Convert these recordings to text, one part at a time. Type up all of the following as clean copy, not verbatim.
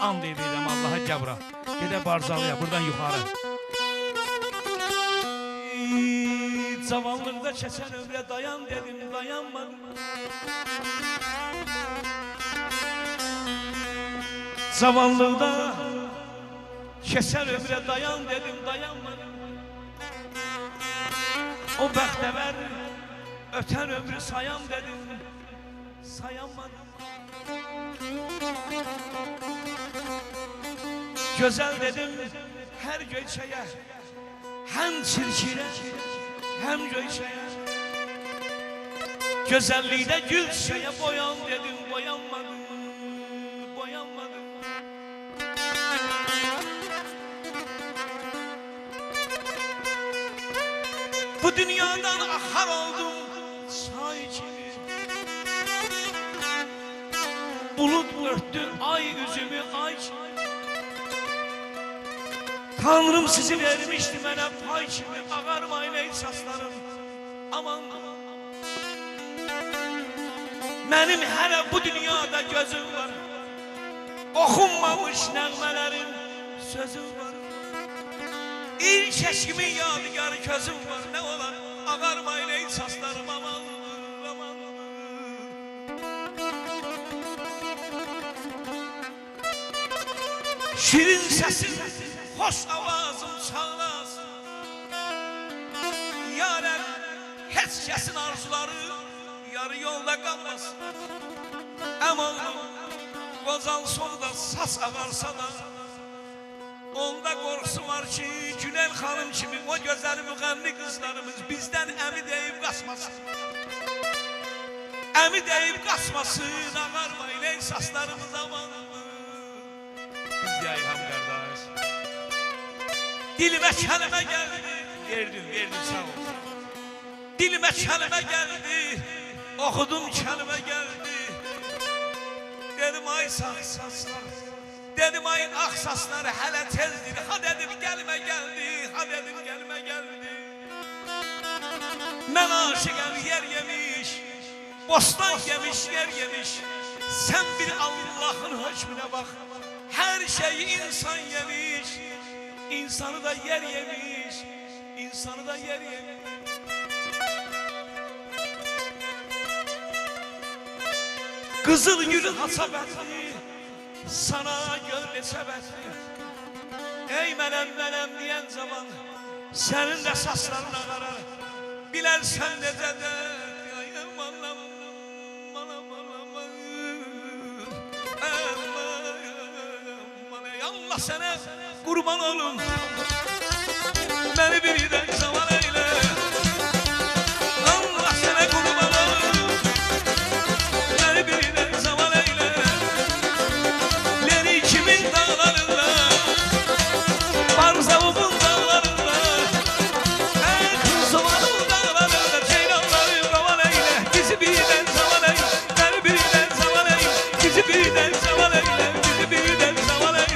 And edirəm Allaha Gəbra. Gedə Barcalıya, buradan yuxarı. Cavanlıqda keçən ömrə dayan dedim, dayanmadım. Cavanlıqda keçən ömrə dayan dedim, dayanmadım. O bəxtəvər ötən ömrü sayan dedim, sayanmadım. Gözəl dedim hər göyçəyə, həm çirkinə, həm göyçəyə. Gözəllikdə gül çiçəyə boyan dedim, boyanmadım, boyanmadım. Bu dünyadan ahar oldum çay kimi. Bulut örttü ay yüzümü, ay kimi. Tanrım sizi vermişti mənə pay kimi. Ağarmayın ey saçlarım, aman. Mənim hələ bu dünyada gözüm var. Oxunmamış nəğmələrin sözüm var. İlk eşkimin yadigarı közüm var. Ne olan ağarmayın ey saçlarım, aman, aman. Şirin sesin, hoş avazım çağlasın. Yarın heç kəsin arzuları yarı yolda qalmasın. Aman, qozan solda sas ağarsa da onda qorxusu var ki, Günel xanım kimi o gözəl müğənni qızlarımız bizdən əmi deyib qaçmasın. Əmi deyib qaçmasın, ağarmayın ey saçlarımız, aman. Biz yayılam qardaş. Dilimə kəlmə gəldi, verdim sağ ol. Dilimə kəlmə gəldi, oxudum kəlmə gəldi. Dedim ay sağ saçlar, dedim ay ağ saçlar hələ tezdir. Ha dedim gəlmə gəldi, ha dedim gəlmə gəldi. Mən aşıqəm yer yemiş, bostan yemiş, yer yemiş. Sen bir Allah'ın hökmüne bak, her şeyi insan yemiş. İnsanı da yer yemiş, insanı da yer yemiş. Kızıl gül hasabetli, sana göl nesebetli. Ey menem diyen zaman senin de saçların ağarar. Bilersen necə de Allah sana kurban olun. Beni birden zaman eyle. Allah sana kurban olun. Beni birden zaman eyle. Leri kimin dağlarında, Barzavum'un dağlarında, Kızılan'ın dağlarında, Ceylanların zaman eyle. Bizi birden zaman eyle. Beni birden zaman eyle. Bizi birden zaman eyle. Bizi birden zaman eyle.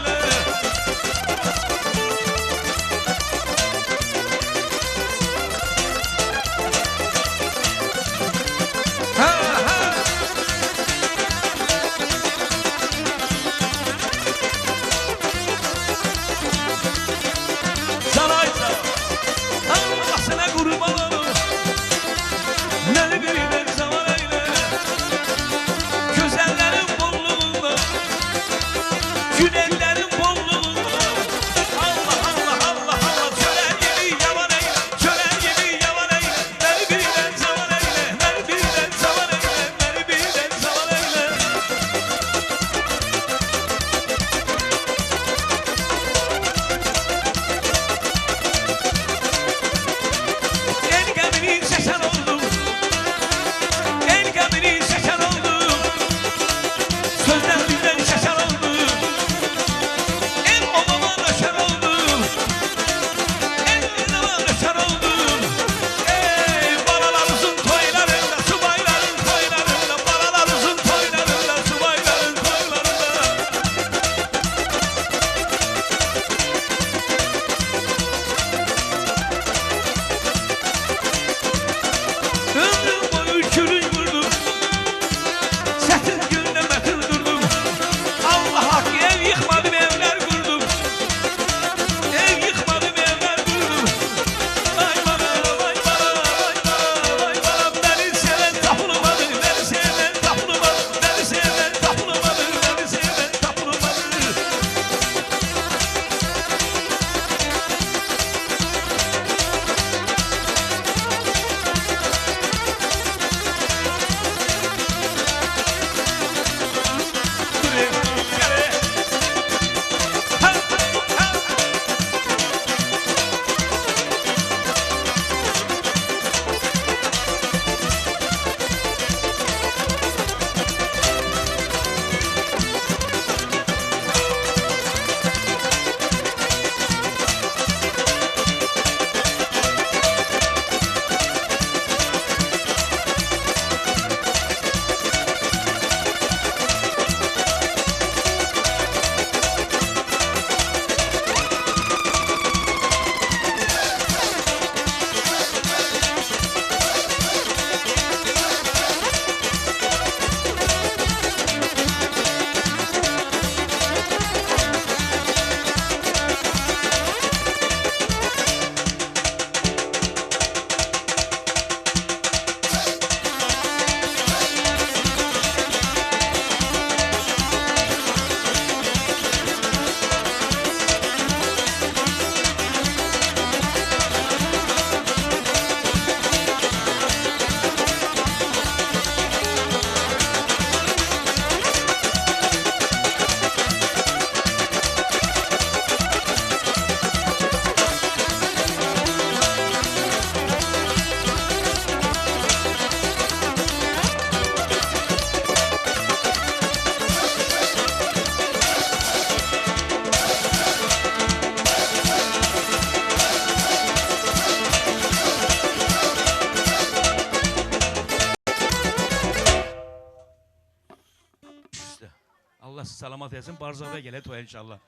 salamat etsin. Barzaqda gələ toya inşallah.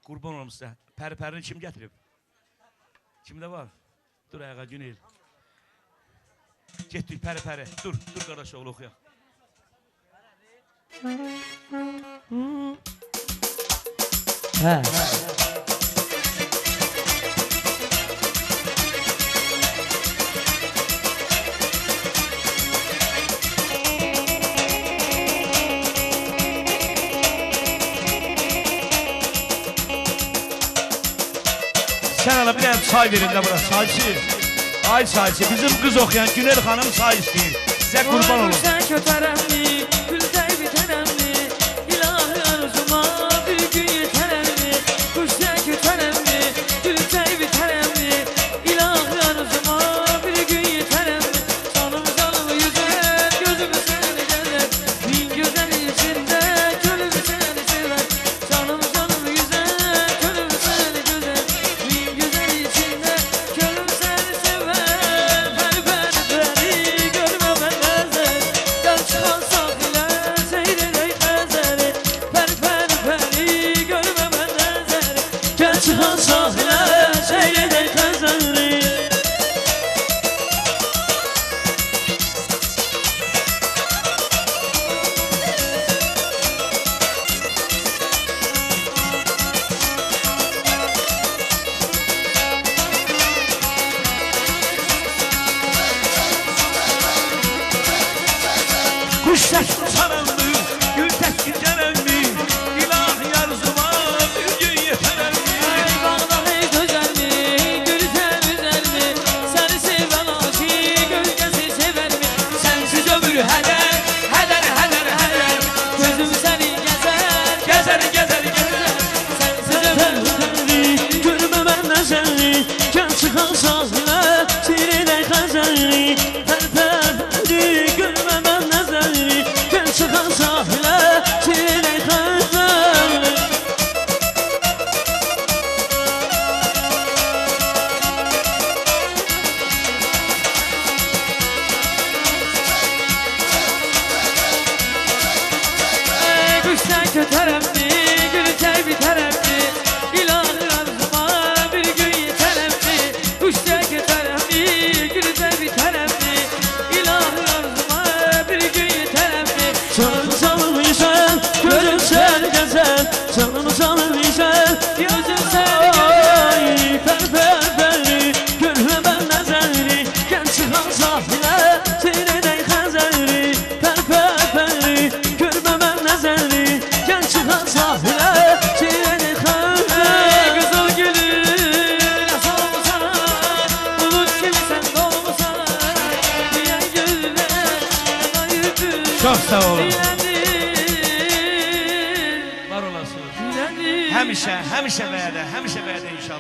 Qurban olum sizə. Pəri-pərini kim gətirib? Kimdə var? Dur ayağa Günel. Getdik pəri-pəri. Dur qardaş oğlu oxuyaq. Hə. Sen ala bir tane çay verin de burası. Çayçı. Ay çayçı. Bizim kız okuyan Günel Hanım çay isteyin. Size kurban olun. Sen kötərəmli, güldə bitərəmli, ilahi arzuma bir gün yetərəmli. Quşda kötərəmli, güldə bitərəmli, ilahi arzuma bir gün yetərəmli. Canım yüzər, gözüm səni gələr, min gözəl içində gönlüm səni sevər. Canım yüzər, gönlüm səni gözəl, min gözəl içində gönlüm səni sevər. Pəri görmə mən nəzər, gəl çıxan sahilə seyr edək nəzəri. Pəri görmə mən nəzər, gəl çıxan sahilə seyr edək nəzəri. Kuş sesi sarıldı, gül sesi gecelendi. İlahi arzuma bir gün yetereldi. Bağda hey gözəlmi, gül təmizəlmi, səni sevən aşiq gölgəsi sevərmi? Sənsiz ömür hədər, gözüm səni gəzər. Sənsiz ömür görmə mən nəzərli, gəl çıxan sahilə seyr edək xəzərli. Pəri görmə mən nəzərli, gəl çıxan sahilə seyr edək xəzərli. Quşdan kötərəmli, gülçək bitərəmli, ilahi arzuma bir gün yetərəmli. Quşdan kötərəmli, gülçək bitərəmli, ilahi arzuma bir gün yetərəmli. Canım işən, gözüm səni gəzər, canım işən, gözüm səni gəzər. Pəri görmə mən nəzəri, gəl çıxan sahilə seyr edək xəzəri. Pəri görmə mən nəzəri, gəl çıxan sahilə seyr edək xəzəri. Qızıl gülün solmusan, bulut kimi sən dolmusan, diyen güller ayıdır. Çok sağ olun. Diyendir, Var olasınız. diyendir. Həmişə vədə inşallah.